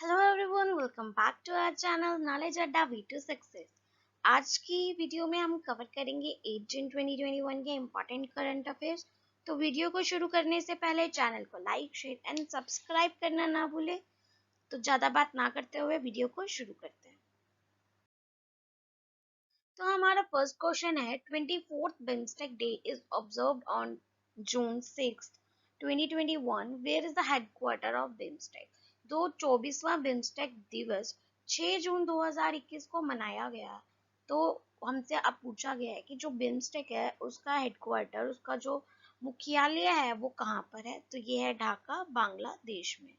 Hello everyone, welcome back to our channel knowledge Adda V to success. आज की video में हम कवर करेंगे 8 जून 2021 के इम्पोर्टेंट करंट अफेयर्स। तो वीडियो को शुरू करने से पहले चैनल को लाइक, शेयर एंड सब्सक्राइब करना ना भूले। तो ज़्यादा बात ना करते हुए वीडियो को शुरू करते हैं। तो हमारा फर्स्ट क्वेश्चन है, 24th BIMSTEC day is observed on June 6, 2021। Where is the headquarter of BIMSTEC? तो 24वां बिम्स्टेक दिवस 6 जून 2021 को मनाया गया। तो हमसे अब पूछा गया है कि जो बिम्स्टेक है उसका हेडक्वार्टर, उसका जो मुख्यालय है वो कहाँ पर है? तो ये है ढाका, बांग्लादेश में।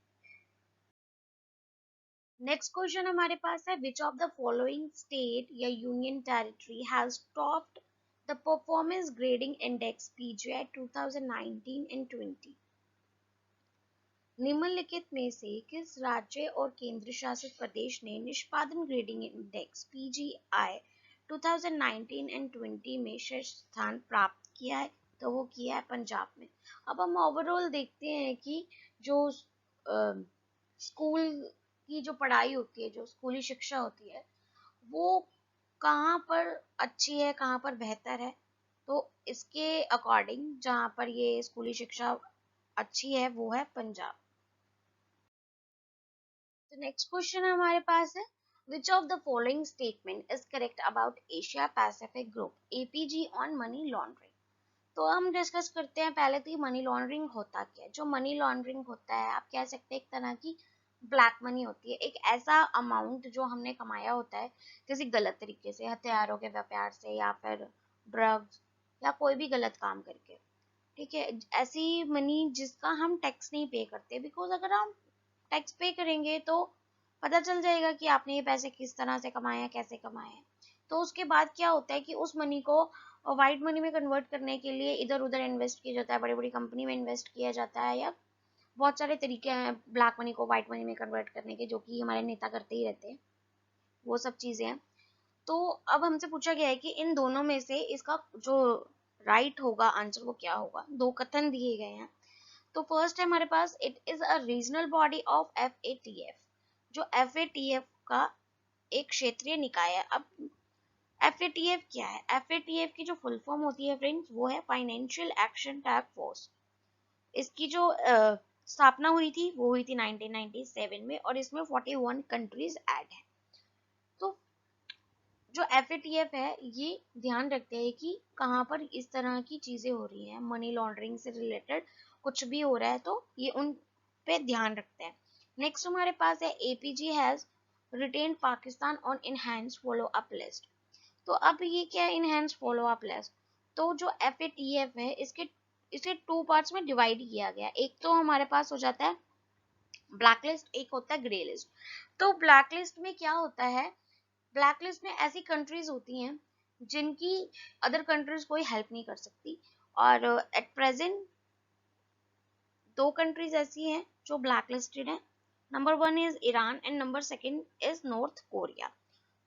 नेक्स्ट क्वेश्चन हमारे पास है, which of the following state या union territory has topped the performance grading index PGI 2019 and 20? निम्नलिखित में से किस राज्य और केंद्र शासित प्रदेश ने निष्पादन ग्रेडिंग इंडेक्स पीजीआई 2019 एंड 20 में शीर्ष स्थान प्राप्त किया है? तो वो किया है पंजाब में। अब हम ओवरऑल देखते हैं कि जो स्कूल की जो पढ़ाई होती है, जो स्कूली शिक्षा होती है, वो कहाँ पर अच्छी है, कहाँ पर बेहतर है। तो इसके अकॉर्डिंग जहाँ पर ये स्कूली शिक्षा अच्छी है वो है पंजाब। तो नेक्स्ट क्वेश्चन हमारे पास है, which of the following statement is correct about Asia Pacific group APG on money laundering? तो हम डिस्कस करते हैं पहले तो ये मनी लॉन्ड्रिंग होता क्या है। जो मनी लॉन्ड्रिंग होता है, आप कह सकते हैं एक तरह की ब्लैक मनी होती है। एक ऐसा अमाउंट जो हमने कमाया होता है किसी गलत तरीके से, हथियारों के व्यापार से या फिर ड्रग्स या कोई भी गलत काम करके। ठीक है, ऐसी मनी जिसका हम टैक्स नहीं पे करते। बिकॉज अगर हम टैक्स पे करेंगे तो पता चल जाएगा कि आपने ये पैसे किस तरह से कमाए हैं, कैसे कमाए हैं। तो उसके बाद क्या होता है कि उस मनी को व्हाइट मनी में कन्वर्ट करने के लिए इधर उधर इन्वेस्ट किया जाता है, बड़ी बड़ी कंपनी में इन्वेस्ट किया जाता है, या बहुत सारे तरीके हैं ब्लैक मनी को व्हाइट मनी में कन्वर्ट करने के, जो कि हमारे नेता करते ही रहते हैं। वो सब चीजें हैं। तो अब हमसे पूछा गया है कि इन दोनों में से इसका जो राइट होगा आंसर वो क्या होगा। दो कथन दिए गए हैं। तो फर्स्ट है हमारे पास, it is a regional body of FATF। जो FATF का एक क्षेत्रीय निकाय है। अब FATF क्या है? FATF की जो फुल फॉर्म होती है फ्रेंड्स, वो है फाइनेंशियल एक्शन टास्क फोर्स। इसकी जो स्थापना हुई थी वो हुई थी 1997 में, और इसमें 41 कंट्रीज ऐड है। तो जो FATF है ये ध्यान रखते हैं कि कहाँ पर इस तरह की चीजें हो रही हैं, मनी लॉन्ड्रिंग से रिलेटेड कुछ भी हो रहा है तो ये उन पे ध्यान रखते हैं। नेक्स्ट हमारे पास है, APG has retained Pakistan on enhance follow up list. तो अब ये क्या है इनहैंस फॉलो अप लिस्ट? तो जो FATF है इसे टू पार्ट्स में डिवाइड किया गया। एक तो हमारे पास हो जाता है ब्लैक लिस्ट, एक होता है ग्रे लिस्ट। तो ब्लैक लिस्ट में क्या होता है? ब्लैक लिस्ट में ऐसी कंट्रीज होती हैं जिनकी अदर कंट्रीज कोई हेल्प नहीं कर सकती। और एट प्रेजेंट दो कंट्रीज ऐसी हैं जो ब्लैक लिस्टेड हैं। Number 1 is Iran and number 2 is north Korea.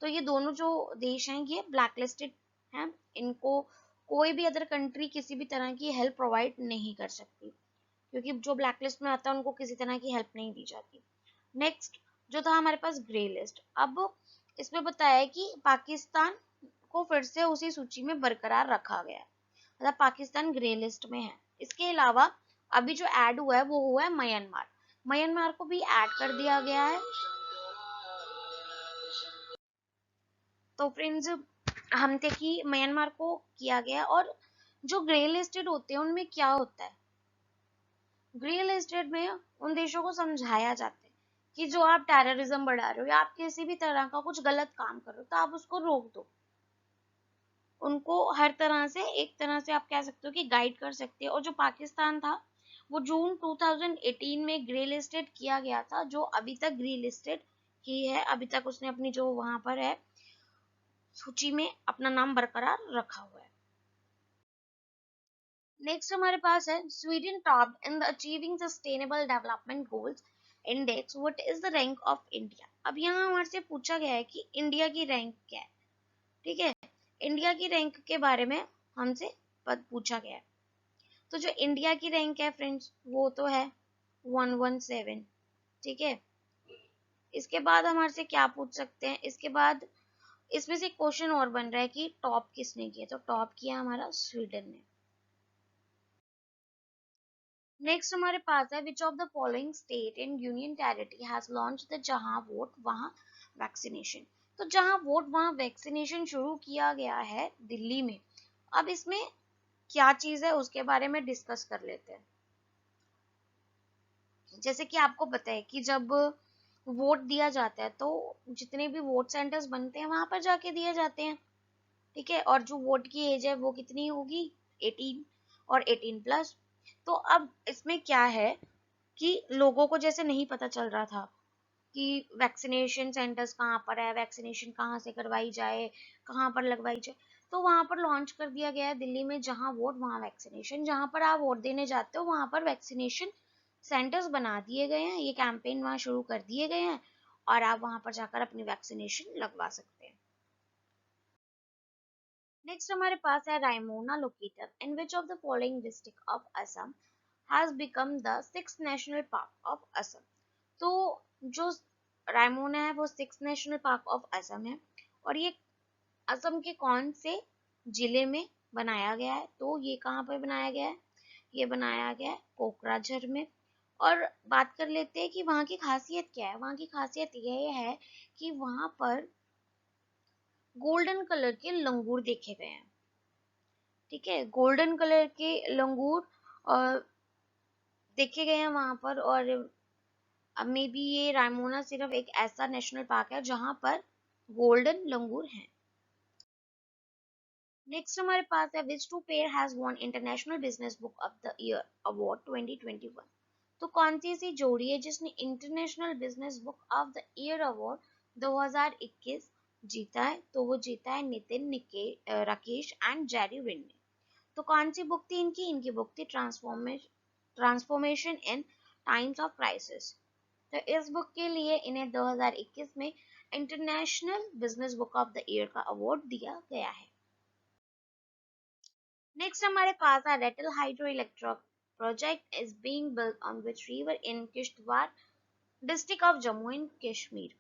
तो ये दोनों जो देश हैं ये ब्लैक लिस्टेड हैं। इनको कोई भी अदर कंट्री किसी भी तरह की हेल्प प्रोवाइड नहीं कर सकती, क्योंकि जो ब्लैक लिस्ट में आता है उनको किसी तरह की हेल्प नहीं दी जाती। नेक्स्ट जो था हमारे पास ग्रे लिस्ट। अब इसमें बताया है कि पाकिस्तान को फिर से उसी सूची में बरकरार रखा गया है, मतलब पाकिस्तान ग्रे लिस्ट में है। इसके अलावा अभी जो ऐड हुआ है वो हुआ है म्यांमार। म्यांमार को भी ऐड कर दिया गया है। तो फ्रेंड्स हम थे कि म्यांमार को किया गया। और जो ग्रे लिस्टेड होते हैं उनमें क्या होता है? ग्रे लिस्टेड में उन देशों को समझाया जाता है कि जो आप टेररिज्म बढ़ा रहे हो या आप किसी भी तरह का कुछ गलत काम कर रहे हो तो आप उसको रोक दो। उनको हर तरह से, एक तरह से आप कह सकते हो कि गाइड कर सकते हैं। और जो पाकिस्तान था वो जून 2018 में ग्रे लिस्टेड किया गया था, जो अभी तक ग्रे लिस्टेड ही है। अभी तक उसने अपनी जो वहां पर है सूची में अपना नाम बरकरार रखा हुआ है। नेक्स्ट हमारे पास है, Sweden topped in the achieving sustainable development goals index, what is the rank of India? अब यहाँ हमारे से पूछा गया है कि इंडिया की रैंक क्या है। ठीक है, इंडिया की रैंक के बारे में हमसे पूछा गया है। तो जो इंडिया की रैंक है फ्रेंड्स वो तो है 117। ठीक है, इसके बाद हमारे से क्या पूछ सकते हैं, इसके बाद इसमें से क्वेश्चन और बन रहा है कि टॉप किसने किया, तो टॉप किया हमारा स्वीडन ने। नेक्स्ट हमारे पास है which of the following state and union territory has launch the जहां वोट वहां वैक्सीनेशन। तो जहां वोट वहां वैक्सीनेशन शुरू किया गया है दिल्ली में। अब इसमें क्या चीज है उसके बारे में डिस्कस कर लेते हैं। जैसे कि आपको पता है कि जब वोट दिया जाता है तो जितने भी वोट सेंटर्स बनते हैं वहां पर जाके दिए जाते हैं, ठीक है। और जो वोट की एज है वो कितनी होगी, 18 और 18+। तो अब इसमें क्या है कि लोगों को जैसे नहीं पता चल रहा था कि वैक्सीनेशन सेंटर्स कहाँ पर है, वैक्सीनेशन कहाँ से करवाई जाए, कहाँ पर लगवाई जाए, तो वहां पर लॉन्च कर दिया गया है दिल्ली में जहां वोट वहां वैक्सीनेशन। जहां पर आप वोट देने जाते हो वहां पर वैक्सीनेशन सेंटर्स बना दिए गए हैं, ये कैंपेन वहां शुरू कर दिए गए हैं और आप वहां पर जाकर अपनी वैक्सीनेशन लगवा सकते हैं। नेक्स्ट हमारे पास है Raimona located in which of the following district of Assam has become the 6th national park of Assam. तो जो रायमोना है वो 6th national park of Assam है और ये असम के कौन से जिले में बनाया गया है, तो ये कहाँ पर बनाया गया है, ये बनाया गया है कोकराझार में। और बात कर लेते हैं कि वहाँ की खासियत क्या है। वहाँ की खासियत यह है कि वहाँ पर गोल्डन कलर के लंगूर देखे गए हैं, ठीक है, गोल्डन कलर के लंगूर और देखे गए हैं वहां पर। और अब मे बी ये रायमोना सिर्फ एक ऐसा नेशनल पार्क है जहां पर गोल्डन लंगूर हैं। नेक्स्ट हमारे पास है which two pair has won international business book of the year award 2021। तो कौन सी ऐसी जोड़ी है जिसने international business book of the year award 2021 जीता है, तो वो जीता है Nitin Rakesh and Jerry Wind ने। तो कौन सी बुक थी इनकी, इनकी बुक थी transformation in times of crisis. तो इस बुक के लिए इन्हें 2021 में international business book of the year का अवार्ड दिया गया है। नेक्स्ट हमारे पास है Ratle hydro electric project is being built on which river in Kishtwar district of Jammu and Kashmir.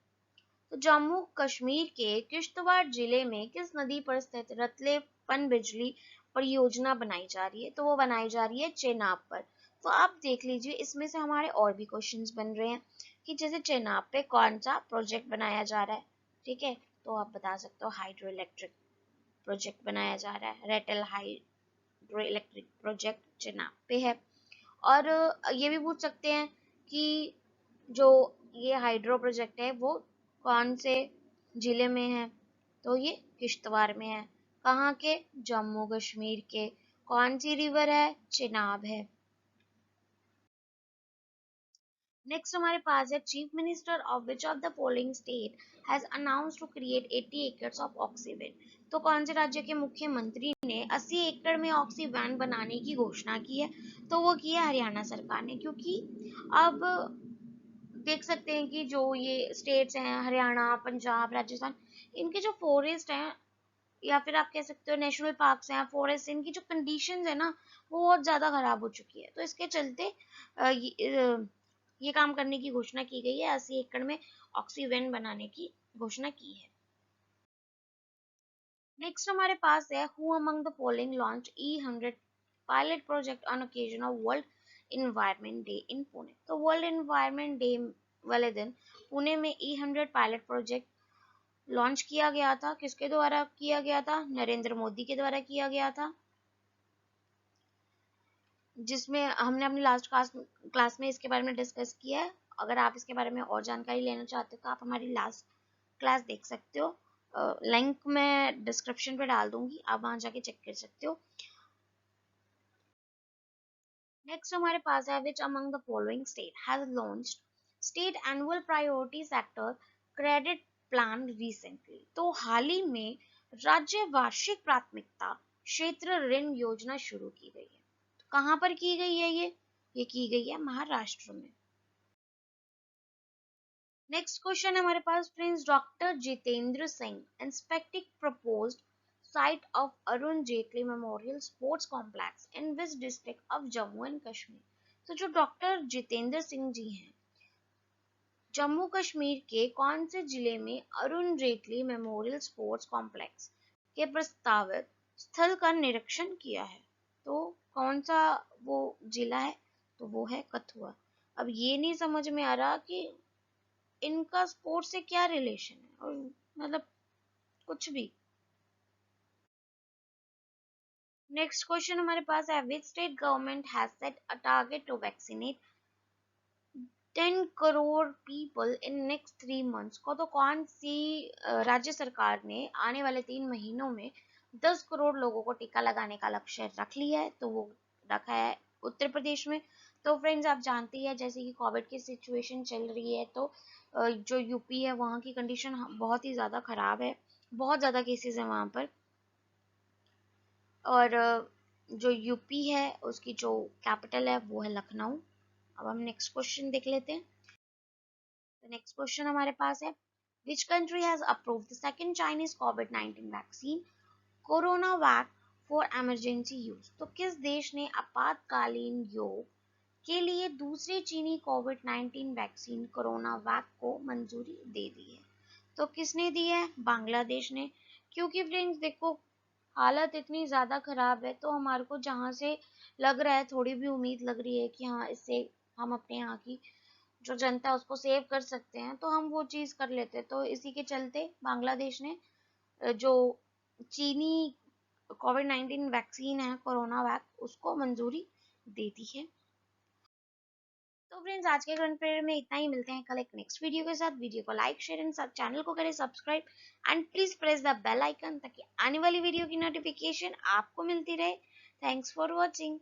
तो जम्मू कश्मीर के किश्तवाड़ जिले में किस नदी पर स्थित रतले पनबिजली परियोजना बनाई जा रही है, तो वो बनाई जा रही है चेनाब पर। तो आप देख लीजिए इसमें से हमारे और भी क्वेश्चंस बन रहे हैं कि जैसे चेनाब पे कौन सा प्रोजेक्ट बनाया जा रहा है, ठीक है, तो आप बता सकते हो हाइड्रो इलेक्ट्रिक प्रोजेक्ट बनाया जा रहा है, Ratle hydro electric project Chenab पे है। और ये भी पूछ सकते हैं कि जो ये हाइड्रो प्रोजेक्ट है वो कौन से जिले में है, तो ये किश्तवाड़ में है। कहाँ के, जम्मू कश्मीर के। कौन सी रिवर है, चेनाब है। नेक्स्ट हमारे पास है chief minister of which of the following state has announced to create 80 acres of ऑक्सीवैन। तो कौन से राज्य के मुख्यमंत्री ने 80 एकड़ में ऑक्सीवैन बनाने की घोषणा की है, तो वो की है हरियाणा सरकार ने। क्योंकि अब देख सकते हैं कि जो ये स्टेट्स हैं हरियाणा, पंजाब, राजस्थान, इनके जो फॉरेस्ट हैं या फिर आप कह सकते हो नेशनल पार्क्स हैं, फॉरेस्ट, इनकी जो कंडीशंस है ना वो बहुत ज्यादा खराब हो चुकी है। तो इसके चलते ये काम करने की घोषणा की गई है, 80 एकड़ में ऑक्सीवन बनाने की घोषणा की है। नेक्स्ट हमारे पास है who among the following launch E100 pilot project on occasion of world environment day in Pune. तो वर्ल्ड इन्वायरमेंट डे वाले दिन पुणे में E100 पायलट प्रोजेक्ट लॉन्च किया गया था। किसके द्वारा किया गया था, नरेंद्र मोदी के द्वारा किया गया था, जिसमें हमने अपनी लास्ट क्लास में इसके बारे में डिस्कस किया है। अगर आप इसके बारे में और जानकारी लेना चाहते हो तो आप हमारी लास्ट क्लास देख सकते हो, लिंक मैं डिस्क्रिप्शन पे डाल दूंगी, आप वहां जाके चेक कर सकते हो। नेक्स्ट हमारे पास है which among the following state has launched state annual priority sector credit plan recently. तो हाल ही में राज्य वार्षिक प्राथमिकता क्षेत्र ऋण योजना शुरू की गई है। तो कहाँ पर की गई है ये की गई है महाराष्ट्र में। नेक्स्ट क्वेश्चन है हमारे पास prince doctor Jitendra Singh inspecting proposed site of Arun Jaitley memorial sports complex in which district of Jammu and Kashmir. तो जो डॉक्टर जितेंद्र सिंह जी हैं जम्मू कश्मीर के कौन से जिले में Arun Jaitley memorial sports complex के प्रस्तावित स्थल का निरीक्षण किया है? तो कौन सा वो जिला है? तो वो है कठुआ। अब ये नहीं समझ में आ रहा कि इनका स्पोर्ट्स से क्या रिलेशन है, और मतलब कुछ भी। नेक्स्ट क्वेश्चन हमारे पास है, which state government has set a target to vaccinate 10 crore people in next 3 months? को तो कौन सी राज्य सरकार ने आने वाले 3 महीनों में 10 करोड़ लोगों को टीका लगाने का लक्ष्य रख लिया है? तो वो रखा है उत्तर प्रदेश में। तो फ्रेंड्स, आप जानते हैं जैसे कि कोविड की सिचुएशन चल रही है, तो जो यूपी है वहाँ की कंडीशन बहुत ही ज़्यादा ख़राब है, बहुत ज़्यादा केसेस है वहाँ पर। और जो यूपी है उसकी जो कैपिटल है वो है लखनऊ। अब हम नेक्स्ट क्वेश्चन देख लेते हैं। तो नेक्स्ट क्वेश्चन हमारे पास है, which country has approved the second Chinese covid vaccine CoronaVac for emergency use? तो किस देश ने आपातकालीन योग के लिए दूसरी चीनी कोविड-19 वैक्सीन कोरोनावैक को मंजूरी दे दी है? तो किसने दी है? बांग्लादेश ने। क्योंकि फ्रेंड्स देखो, हालत इतनी ज़्यादा ख़राब है, तो हमारे को जहाँ से लग रहा है, थोड़ी भी उम्मीद लग रही है कि हाँ, इससे हम अपने यहाँ की जो जनता है उसको सेव कर सकते हैं, तो हम वो चीज़ कर लेते हैं। तो इसी के चलते बांग्लादेश ने जो चीनी कोविड-19 वैक्सीन है कोरोना वैक, उसको मंजूरी दे दी है। तो फ्रेंड्स, आज के करंट अफेयर में इतना ही। मिलते हैं कल एक नेक्स्ट वीडियो के साथ। वीडियो को लाइक, शेयर एंड चैनल को करें subscribe and please press the bell icon, ताकि आने वाली वीडियो की नोटिफिकेशन आपको मिलती रहे। Thanks for watching.